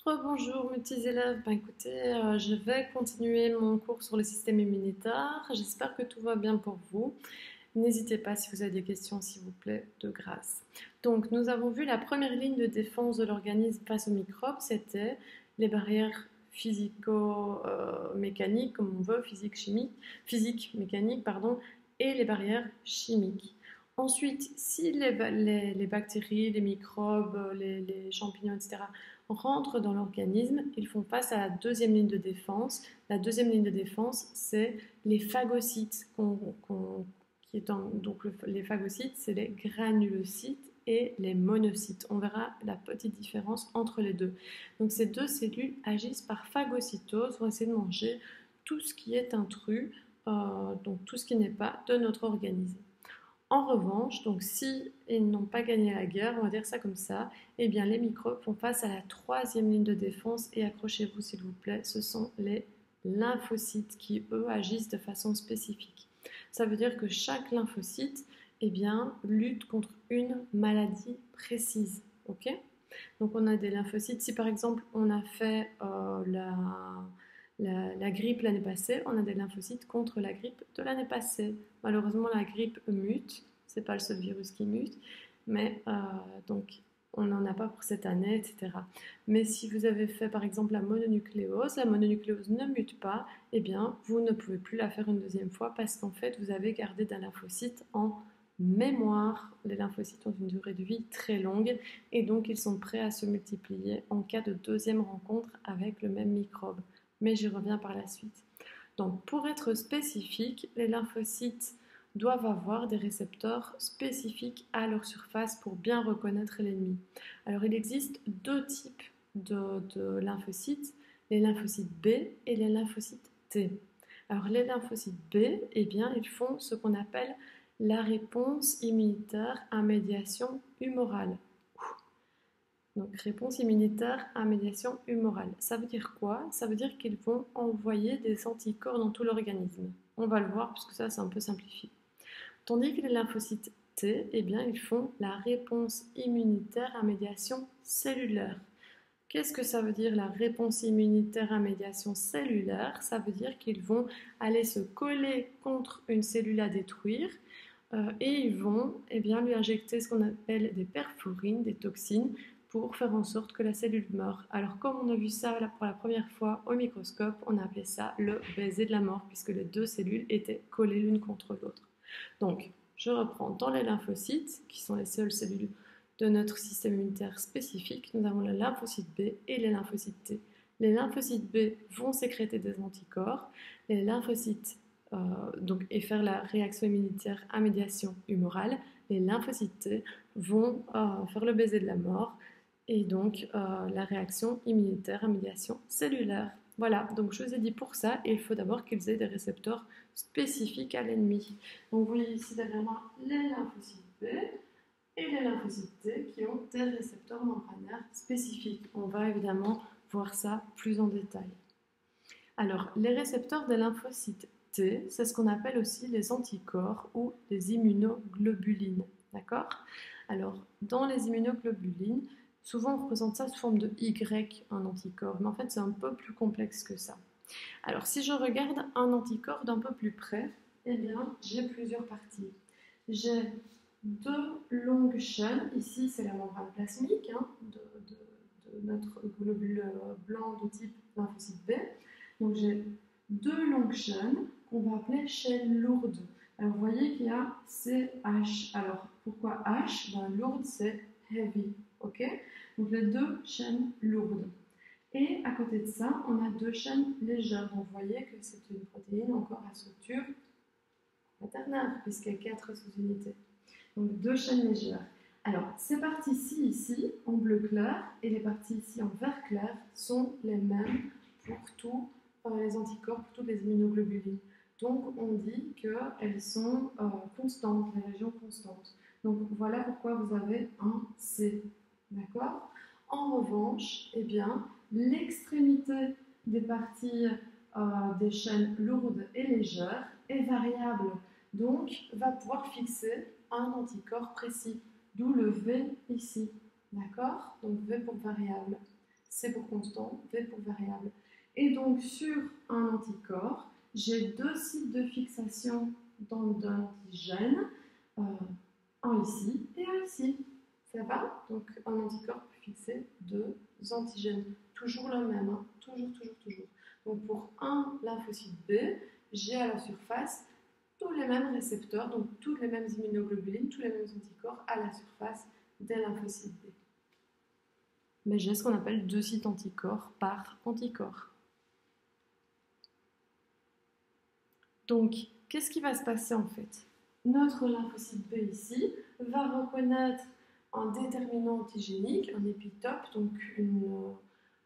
Rebonjour mes petits élèves, écoutez, je vais continuer mon cours sur le système immunitaire. J'espère que tout va bien pour vous. N'hésitez pas si vous avez des questions, s'il vous plaît, de grâce. Donc, nous avons vu la première ligne de défense de l'organisme face aux microbes, c'était les barrières physico-mécaniques, comme on veut, physique, mécanique, pardon, et les barrières chimiques. Ensuite, si les bactéries, les microbes, les champignons, etc., rentrent dans l'organisme, ils font face à la deuxième ligne de défense. La deuxième ligne de défense, c'est les phagocytes. Les phagocytes, c'est les granulocytes et les monocytes. On verra la petite différence entre les deux. Donc ces deux cellules agissent par phagocytose, vont essayer de manger tout ce qui est intrus, donc tout ce qui n'est pas de notre organisme. En revanche, donc si ils n'ont pas gagné la guerre, on va dire ça comme ça, eh bien les microbes font face à la troisième ligne de défense et accrochez-vous s'il vous plaît, ce sont les lymphocytes qui eux agissent de façon spécifique. Ça veut dire que chaque lymphocyte eh bien, lutte contre une maladie précise. Ok? Donc on a des lymphocytes. Si par exemple on a fait la grippe l'année passée, on a des lymphocytes contre la grippe de l'année passée. Malheureusement, la grippe mute, c'est pas le seul virus qui mute, mais donc on n'en a pas pour cette année, etc. Mais si vous avez fait par exemple la mononucléose ne mute pas, eh bien vous ne pouvez plus la faire une deuxième fois parce qu'en fait vous avez gardé des lymphocytes en mémoire. Les lymphocytes ont une durée de vie très longue et donc ils sont prêts à se multiplier en cas de deuxième rencontre avec le même microbe. Mais j'y reviens par la suite. Donc pour être spécifique, les lymphocytes doivent avoir des récepteurs spécifiques à leur surface pour bien reconnaître l'ennemi. Alors il existe deux types de lymphocytes, les lymphocytes B et les lymphocytes T. Alors les lymphocytes B, eh bien, ils font ce qu'on appelle la réponse immunitaire à médiation humorale. Donc réponse immunitaire à médiation humorale. Ça veut dire quoi? Ça veut dire qu'ils vont envoyer des anticorps dans tout l'organisme. On va le voir puisque ça c'est un peu simplifié. Tandis que les lymphocytes T, eh bien, ils font la réponse immunitaire à médiation cellulaire. Qu'est-ce que ça veut dire la réponse immunitaire à médiation cellulaire? Ça veut dire qu'ils vont aller se coller contre une cellule à détruire et ils vont eh bien, lui injecter ce qu'on appelle des perfluorines, des toxines, pour faire en sorte que la cellule meure. Alors comme on a vu ça pour la première fois au microscope, on a appelé ça le baiser de la mort, puisque les deux cellules étaient collées l'une contre l'autre. Donc, je reprends dans les lymphocytes, qui sont les seules cellules de notre système immunitaire spécifique, nous avons les lymphocytes B et les lymphocytes T. Les lymphocytes B vont sécréter des anticorps, les lymphocytes et faire la réaction immunitaire à médiation humorale, les lymphocytes T vont faire le baiser de la mort et donc la réaction immunitaire à médiation cellulaire. Voilà, donc je vous ai dit pour ça, il faut d'abord qu'ils aient des récepteurs spécifiques à l'ennemi. Donc vous voyez ici derrière moi les lymphocytes B et les lymphocytes T qui ont des récepteurs membranaires spécifiques. On va évidemment voir ça plus en détail. Alors, les récepteurs des lymphocytes T, c'est ce qu'on appelle aussi les anticorps ou les immunoglobulines. D'accord? Alors, dans les immunoglobulines, souvent on représente ça sous forme de Y, un anticorps, mais en fait c'est un peu plus complexe que ça. Alors, si je regarde un anticorps d'un peu plus près, eh bien, j'ai plusieurs parties. J'ai deux longues chaînes, ici c'est la membrane plasmique de notre globule blanc de type lymphocyte B. Donc j'ai deux longues chaînes qu'on va appeler chaînes lourdes. Alors vous voyez qu'il y a CH. Alors pourquoi H? Lourde c'est heavy. Ok? Donc les deux chaînes lourdes. Et à côté de ça, on a deux chaînes légères. Donc vous voyez que c'est une protéine encore à structure quaternaire, puisqu'il y a 4 sous-unités. Donc deux chaînes légères. Alors ces parties-ci, ici, en bleu clair, et les parties ici en vert clair, sont les mêmes pour tous les anticorps, pour toutes les immunoglobulines. Donc on dit qu'elles sont constantes, les régions constantes. Donc voilà pourquoi vous avez un C. D'accord? En revanche, eh bien, l'extrémité des parties des chaînes lourdes et légères est variable. Donc va pouvoir fixer un anticorps précis, d'où le V ici. D'accord? Donc V pour variable. C pour constant, V pour variable. Et donc sur un anticorps, j'ai deux sites de fixation d'antigènes, un ici et un ici. Ça va? Donc un anticorps peut fixer deux antigènes. Toujours le même, hein? Toujours. Donc pour un lymphocyte B, j'ai à la surface tous les mêmes récepteurs, donc toutes les mêmes immunoglobulines, tous les mêmes anticorps à la surface des lymphocytes B. Mais j'ai ce qu'on appelle deux sites anticorps par anticorps. Donc, qu'est-ce qui va se passer en fait? Notre lymphocyte B ici va reconnaître un déterminant antigénique, un épitope, donc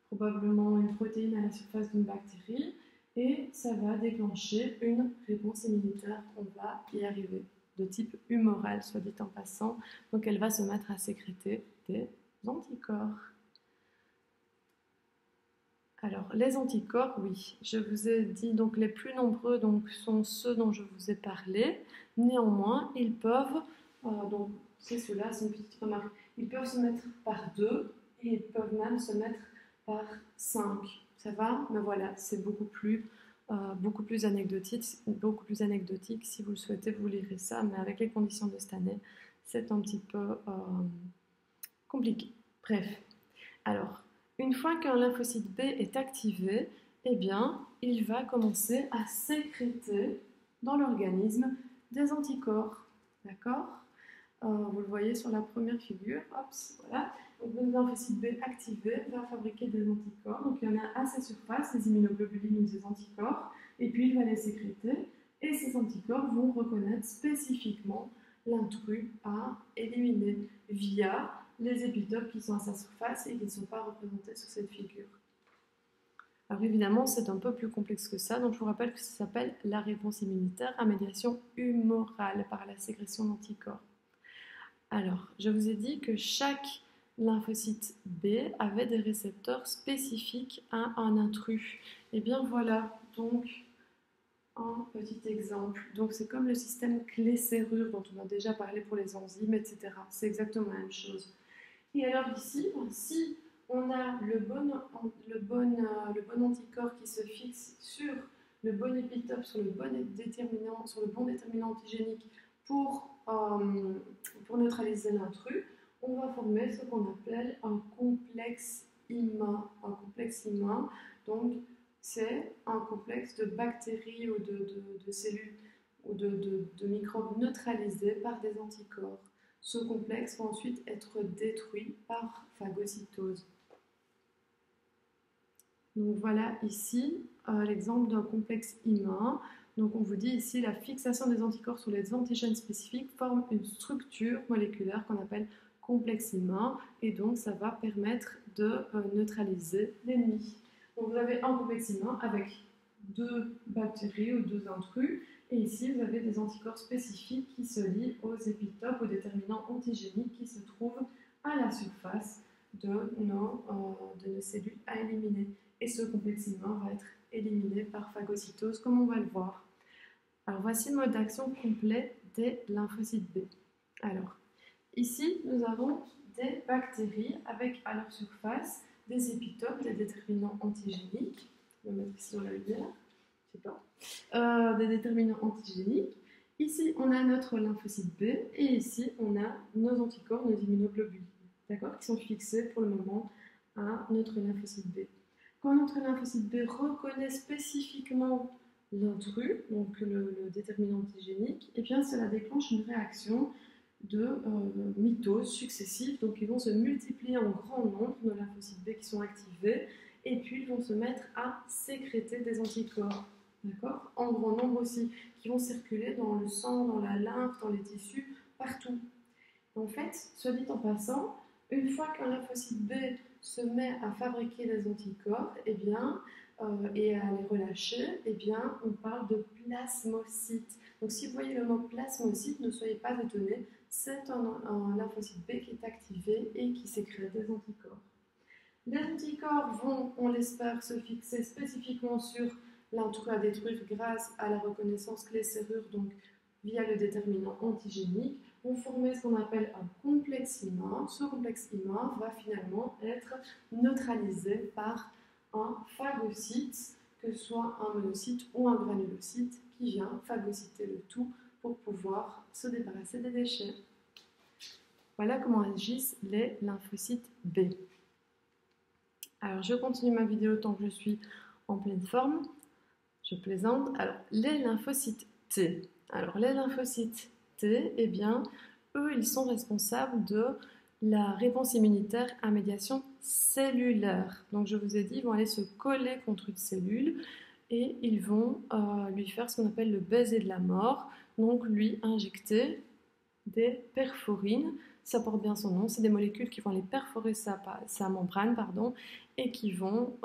probablement une protéine à la surface d'une bactérie, et ça va déclencher une réponse immunitaire. On va y arriver, de type humoral, soit dit en passant. Donc elle va se mettre à sécréter des anticorps. Alors, les anticorps, oui, je vous ai dit, donc les plus nombreux donc, sont ceux dont je vous ai parlé. Néanmoins, ils peuvent, donc c'est ceux-là, c'est une petite remarque, ils peuvent se mettre par 2 et ils peuvent même se mettre par 5. Ça va? Mais voilà, c'est beaucoup plus anecdotique. Si vous le souhaitez, vous lirez ça, mais avec les conditions de cette année, c'est un petit peu compliqué. Bref, alors, une fois qu'un lymphocyte B est activé, eh bien, il va commencer à sécréter dans l'organisme des anticorps. D'accord? Vous le voyez sur la première figure. Hop, voilà. Donc, le lymphocyte B activé va fabriquer des anticorps. Donc, il y en a à sa surface, des immunoglobulines ou des anticorps, et puis il va les sécréter. Et ces anticorps vont reconnaître spécifiquement l'intrus à éliminer via les épitopes qui sont à sa surface et qui ne sont pas représentés sur cette figure. Alors évidemment, c'est un peu plus complexe que ça, donc je vous rappelle que ça s'appelle la réponse immunitaire à médiation humorale par la sécrétion d'anticorps. Alors, je vous ai dit que chaque lymphocyte B avait des récepteurs spécifiques à un intrus. Et bien voilà, donc un petit exemple. Donc c'est comme le système clé-serrure dont on a déjà parlé pour les enzymes, etc. C'est exactement la même chose. Et alors ici, si on a le bon anticorps qui se fixe sur le bon épitope, sur le bon déterminant antigénique pour neutraliser l'intrus, on va former ce qu'on appelle un complexe immun. Un complexe immun, donc c'est un complexe de bactéries ou de cellules ou de microbes neutralisés par des anticorps. Ce complexe va ensuite être détruit par phagocytose. Donc voilà ici l'exemple d'un complexe immun. Donc on vous dit ici la fixation des anticorps sur les antigènes spécifiques forme une structure moléculaire qu'on appelle complexe immun et donc ça va permettre de neutraliser l'ennemi. Donc vous avez un complexe immun avec deux bactéries ou deux intrus. Et ici, vous avez des anticorps spécifiques qui se lient aux épitopes, aux déterminants antigéniques qui se trouvent à la surface de nos cellules à éliminer. Et ce complexe immun va être éliminé par phagocytose, comme on va le voir. Alors, voici le mode d'action complet des lymphocytes B. Alors, ici, nous avons des bactéries avec à leur surface des épitopes, des déterminants antigéniques. Je vais mettre ici dans la lumière. Des déterminants antigéniques. Ici, on a notre lymphocyte B et ici, on a nos anticorps, nos immunoglobulines, d'accord, qui sont fixés pour le moment à notre lymphocyte B. Quand notre lymphocyte B reconnaît spécifiquement l'intrus, donc le déterminant antigénique, et bien cela déclenche une réaction de mitose successive, donc ils vont se multiplier en grand nombre, nos lymphocytes B qui sont activés, et puis ils vont se mettre à sécréter des anticorps. D'accord? En grand nombre aussi, qui vont circuler dans le sang, dans la lymphe, dans les tissus, partout. En fait, soit dit en passant, une fois qu'un lymphocyte B se met à fabriquer des anticorps, et à les relâcher, on parle de plasmocyte. Donc si vous voyez le mot plasmocyte, ne soyez pas étonnés, c'est un lymphocyte B qui est activé et qui sécrète des anticorps. Les anticorps vont, on l'espère, se fixer spécifiquement sur l'intrus à détruire grâce à la reconnaissance clé-serrure, donc via le déterminant antigénique. vont former ce qu'on appelle un complexe immun. Ce complexe immun va finalement être neutralisé par un phagocyte, que ce soit un monocyte ou un granulocyte, qui vient phagocyter le tout pour pouvoir se débarrasser des déchets. Voilà comment agissent les lymphocytes B. Alors, je continue ma vidéo tant que je suis en pleine forme. Je plaisante. Alors, les lymphocytes T. Alors, les lymphocytes T, eh bien, eux, ils sont responsables de la réponse immunitaire à médiation cellulaire. Donc, je vous ai dit, ils vont aller se coller contre une cellule et ils vont lui faire ce qu'on appelle le baiser de la mort. Donc, lui injecter des perforines. Ça porte bien son nom, c'est des molécules qui vont aller perforer sa membrane et qui vont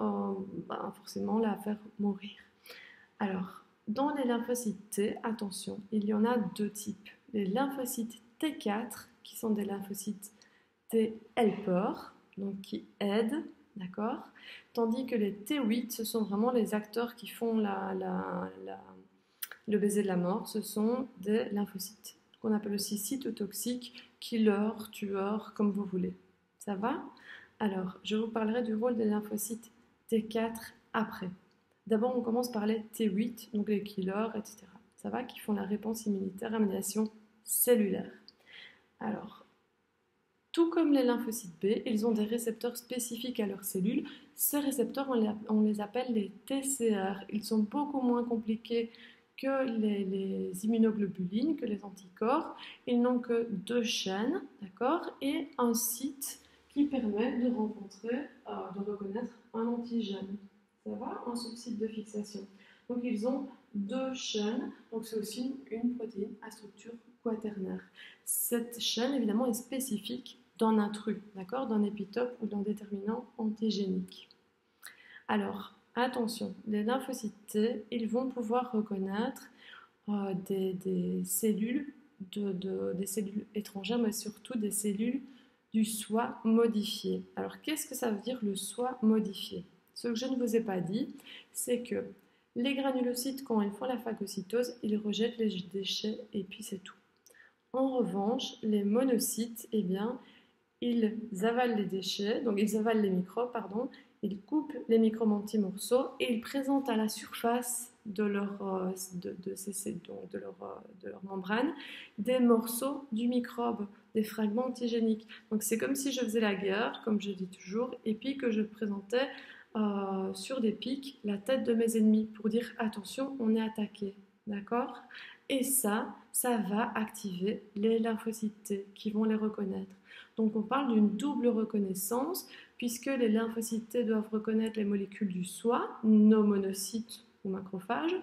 forcément la faire mourir. Alors, dans les lymphocytes T, attention, il y en a deux types. Les lymphocytes T4, qui sont des lymphocytes T helper, donc qui aident, d'accord, tandis que les T8, ce sont vraiment les acteurs qui font le baiser de la mort, ce sont des lymphocytes qu'on appelle aussi cytotoxiques, killers, tueurs, comme vous voulez. Ça va? Alors, je vous parlerai du rôle des lymphocytes T4 après. D'abord, on commence par les T8, donc les killers, etc. Ça va? Qui font la réponse immunitaire à médiation cellulaire. Alors, tout comme les lymphocytes B, ils ont des récepteurs spécifiques à leurs cellules. Ces récepteurs, on les appelle les TCR. Ils sont beaucoup moins compliqués que les immunoglobulines, que les anticorps. Ils n'ont que deux chaînes, d'accord, et un site qui permet de reconnaître un antigène. Ça va? Un sous-site de fixation. Donc ils ont deux chaînes, donc c'est aussi une protéine à structure quaternaire. Cette chaîne, évidemment, est spécifique d'un intrus, d'accord, d'un épitope ou d'un déterminant antigénique. Alors, attention, les lymphocytes T, ils vont pouvoir reconnaître des cellules, des cellules étrangères, mais surtout des cellules du soi modifié. Alors, qu'est-ce que ça veut dire le soi modifié? Ce que je ne vous ai pas dit, c'est que les granulocytes, quand ils font la phagocytose, ils rejettent les déchets et puis c'est tout. En revanche, les monocytes, eh bien, ils avalent les déchets, donc ils avalent les microbes, pardon, ils coupent les microbes en petits morceaux et ils présentent à la surface de leur membrane des morceaux du microbe, des fragments antigéniques. Donc c'est comme si je faisais la guerre, comme je dis toujours, et puis que je présentais sur des pics la tête de mes ennemis pour dire attention, on est attaqué, d'accord? Et ça va activer les lymphocytes T qui vont les reconnaître. Donc on parle d'une double reconnaissance puisque les lymphocytes T doivent reconnaître les molécules du soi, nos monocytes ou macrophages,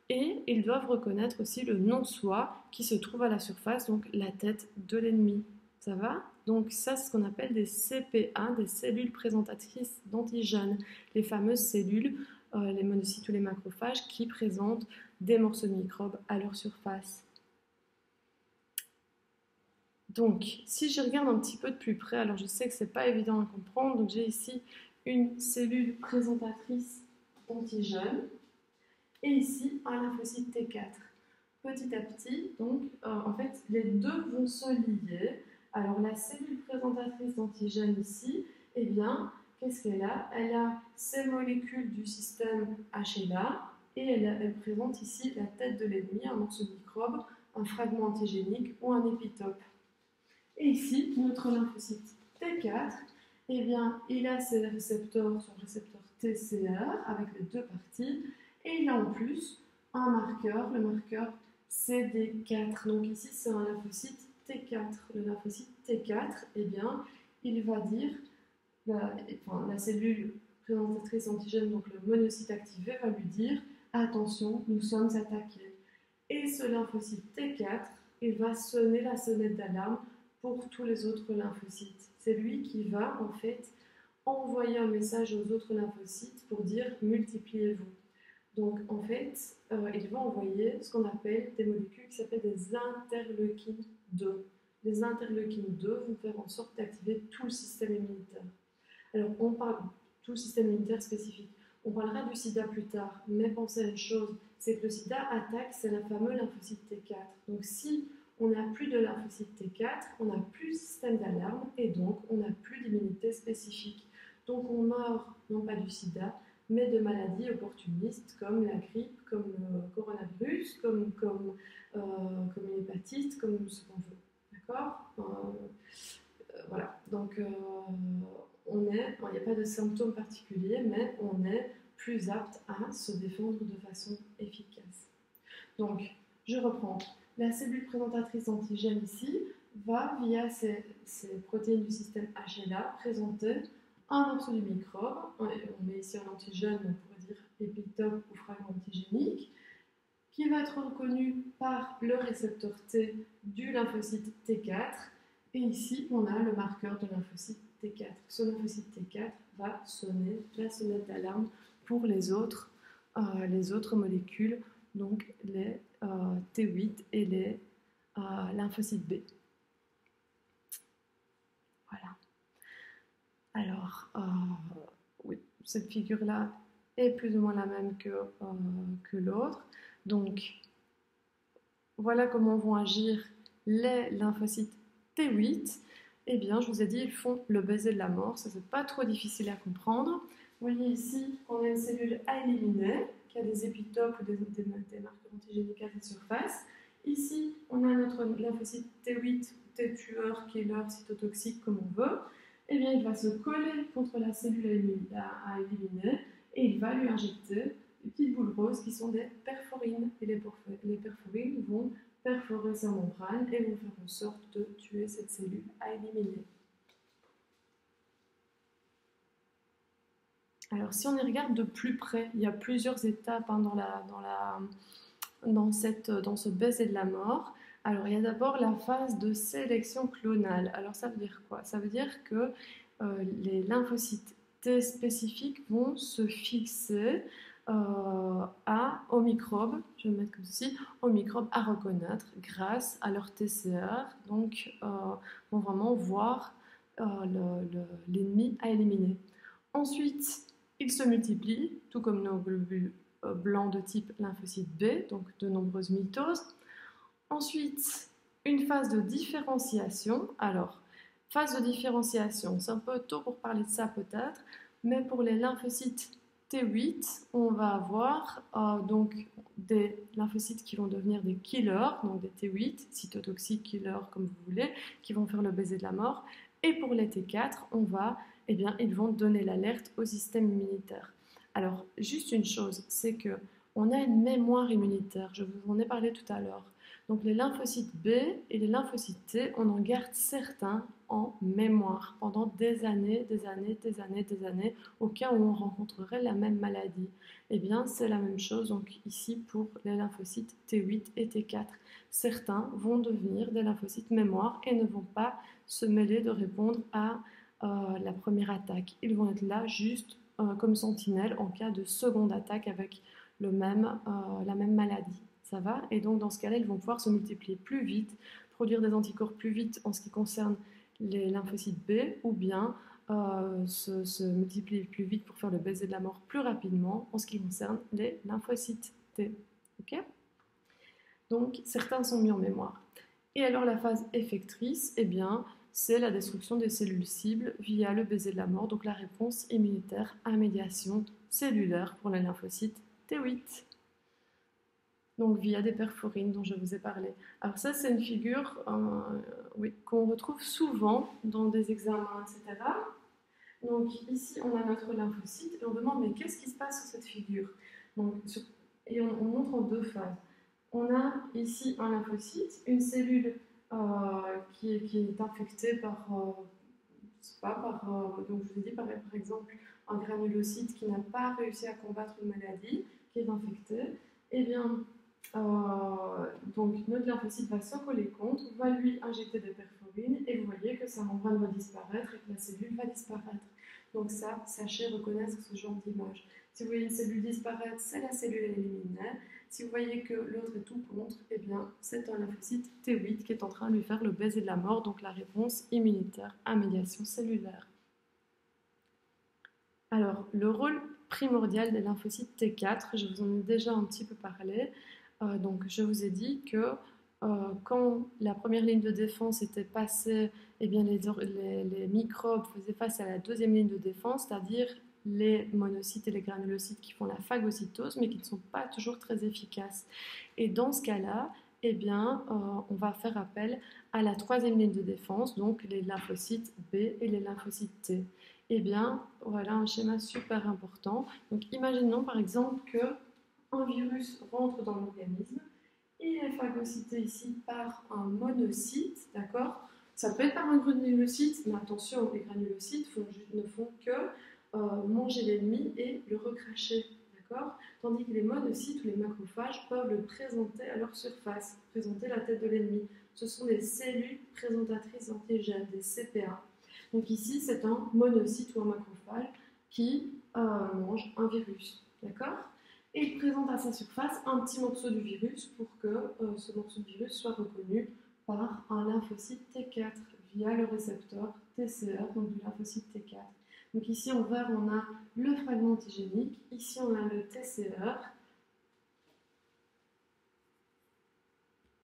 et ils doivent reconnaître aussi le non-soi qui se trouve à la surface, donc la tête de l'ennemi. Ça va? Donc ça, c'est ce qu'on appelle des CPA, des cellules présentatrices d'antigènes, les fameuses cellules, les monocytes ou les macrophages qui présentent des morceaux de microbes à leur surface. Donc, si je regarde un petit peu de plus près, alors je sais que ce n'est pas évident à comprendre, donc j'ai ici une cellule présentatrice d'antigènes et ici un lymphocyte T4. Petit à petit, donc, en fait, les deux vont se lier. Alors, la cellule présentatrice d'antigènes ici, eh bien, qu'est-ce qu'elle a? Elle a ces molécules du système HLA et elle présente ici la tête de l'ennemi, un morceau de microbe, un fragment antigénique ou un épitope. Et ici, notre lymphocyte T4, eh bien, il a ses récepteurs, son récepteur TCR avec les deux parties, et il a en plus un marqueur, le marqueur CD4. Donc ici, c'est un lymphocyte T4. Le lymphocyte T4, eh bien, il va dire, la cellule présentatrice antigène, donc le monocyte activé, va lui dire attention, nous sommes attaqués. Et ce lymphocyte T4, il va sonner la sonnette d'alarme pour tous les autres lymphocytes. C'est lui qui va en fait envoyer un message aux autres lymphocytes pour dire multipliez-vous. Donc en fait, il va envoyer ce qu'on appelle des molécules qui s'appellent des interleukines 2. Les interleukines 2 vont faire en sorte d'activer tout le système immunitaire. Alors on parle tout le système immunitaire spécifique. On parlera du sida plus tard, mais pensez à une chose, c'est que le sida attaque, c'est la fameuse lymphocyte T4. Donc si on n'a plus de lymphocyte T4, on n'a plus de système d'alarme et donc on n'a plus d'immunité spécifique. Donc on meurt non pas du sida, mais de maladies opportunistes comme la grippe, comme le coronavirus, comme une hépatite, comme ce qu'on veut. D'accord voilà. Donc il n'y a pas de symptômes particuliers, mais on est plus apte à se défendre de façon efficace. Donc, je reprends. La cellule présentatrice d'antigène ici va, via ces protéines du système HLA, présenter un morceau du microbe. On met ici un antigène, on pourrait dire épitope ou fragment antigénique, qui va être reconnu par le récepteur T du lymphocyte T4. Et ici, on a le marqueur de lymphocyte T4. Ce lymphocyte T4 va sonner la sonnette d'alarme pour les autres molécules, donc les T8 et les lymphocytes B. Voilà. Alors, oui, cette figure-là est plus ou moins la même que l'autre. Donc, voilà comment vont agir les lymphocytes T8. Eh bien, je vous ai dit, ils font le baiser de la mort. Ça, c'est pas trop difficile à comprendre. Vous voyez ici qu'on a une cellule à éliminer, qui a des épitopes ou des marqueurs antigéniques à la surface. Ici, on a notre lymphocyte T8, T tueur, killer, cytotoxique, comme on veut. Eh bien, il va se coller contre la cellule à éliminer et il va lui injecter des petites boules roses qui sont des perforines. Et les perforines vont perforer sa membrane et vont faire en sorte de tuer cette cellule à éliminer. Alors, si on y regarde de plus près, il y a plusieurs étapes dans ce baiser de la mort. Alors, il y a d'abord la phase de sélection clonale. Alors, ça veut dire quoi? Ça veut dire que les lymphocytes T spécifiques vont se fixer au microbe, je vais mettre comme ceci, au microbe à reconnaître grâce à leur TCR, donc vont vraiment voir l'ennemi à éliminer. Ensuite, ils se multiplient, tout comme nos globules blancs de type lymphocyte B, donc de nombreuses mitoses. Ensuite, une phase de différenciation. Alors, phase de différenciation, c'est un peu tôt pour parler de ça peut-être, mais pour les lymphocytes T8, on va avoir donc des lymphocytes qui vont devenir des killers, donc des T8, cytotoxiques, killers comme vous voulez, qui vont faire le baiser de la mort. Et pour les T4, ils vont donner l'alerte au système immunitaire. Alors, juste une chose, c'est qu'on a une mémoire immunitaire, je vous en ai parlé tout à l'heure. Donc les lymphocytes B et les lymphocytes T, on en garde certains en mémoire pendant des années, au cas où on rencontrerait la même maladie. Eh bien, c'est la même chose donc ici pour les lymphocytes T8 et T4. Certains vont devenir des lymphocytes mémoire et ne vont pas se mêler de répondre à la première attaque. Ils vont être là juste comme sentinelles en cas de seconde attaque avec la même maladie. Ça va? Et donc dans ce cas-là, ils vont pouvoir se multiplier plus vite, produire des anticorps plus vite en ce qui concerne les lymphocytes B, ou bien se multiplier plus vite pour faire le baiser de la mort plus rapidement en ce qui concerne les lymphocytes T. Okay? Donc certains sont mis en mémoire. Et alors la phase effectrice, eh bien, c'est la destruction des cellules cibles via le baiser de la mort, donc la réponse immunitaire à médiation cellulaire pour les lymphocytes T8. Donc via des perforines dont je vous ai parlé. Alors ça, c'est une figure qu'on retrouve souvent dans des examens, etc. Donc ici, on a notre lymphocyte et on demande, mais qu'est-ce qui se passe sur cette figure? Et on montre en deux phases. On a ici un lymphocyte, une cellule qui est infectée par, donc je vous ai dit par exemple, un granulocyte qui n'a pas réussi à combattre une maladie, qui est infecté. Eh bien, donc notre lymphocyte va se coller contre, va lui injecter des perforines et vous voyez que sa membrane va disparaître et que la cellule va disparaître. Donc ça, sachez reconnaître ce genre d'image. Si vous voyez une cellule disparaître, c'est la cellule éliminaire. Si vous voyez que l'autre est tout contre, eh bien c'est un lymphocyte T8 qui est en train de lui faire le baiser de la mort, donc la réponse immunitaire à médiation cellulaire. Alors, le rôle primordial des lymphocytes T4, je vous en ai déjà un petit peu parlé. Donc, je vous ai dit que quand la première ligne de défense était passée, eh bien les microbes faisaient face à la deuxième ligne de défense, c'est-à-dire les monocytes et les granulocytes qui font la phagocytose, mais qui ne sont pas toujours très efficaces. Et dans ce cas-là, eh bien, on va faire appel à la troisième ligne de défense, donc les lymphocytes B et les lymphocytes T. Eh bien, voilà un schéma super important. Donc, imaginons par exemple qu'un virus rentre dans l'organisme. Il est phagocyté ici par un monocyte, d'accord? Ça peut être par un granulocyte, mais attention, les granulocytes ne font que manger l'ennemi et le recracher, d'accord? Tandis que les monocytes ou les macrophages peuvent le présenter à leur surface, présenter la tête de l'ennemi. Ce sont des cellules présentatrices d'antigènes, des CPA. Donc ici, c'est un monocyte ou un macrophage qui mange un virus, d'accord? Et il présente à sa surface un petit morceau du virus pour que ce morceau de virus soit reconnu par un lymphocyte T4 via le récepteur TCR, donc du lymphocyte T4. Donc ici en vert, on a le fragment antigénique, ici on a le TCR,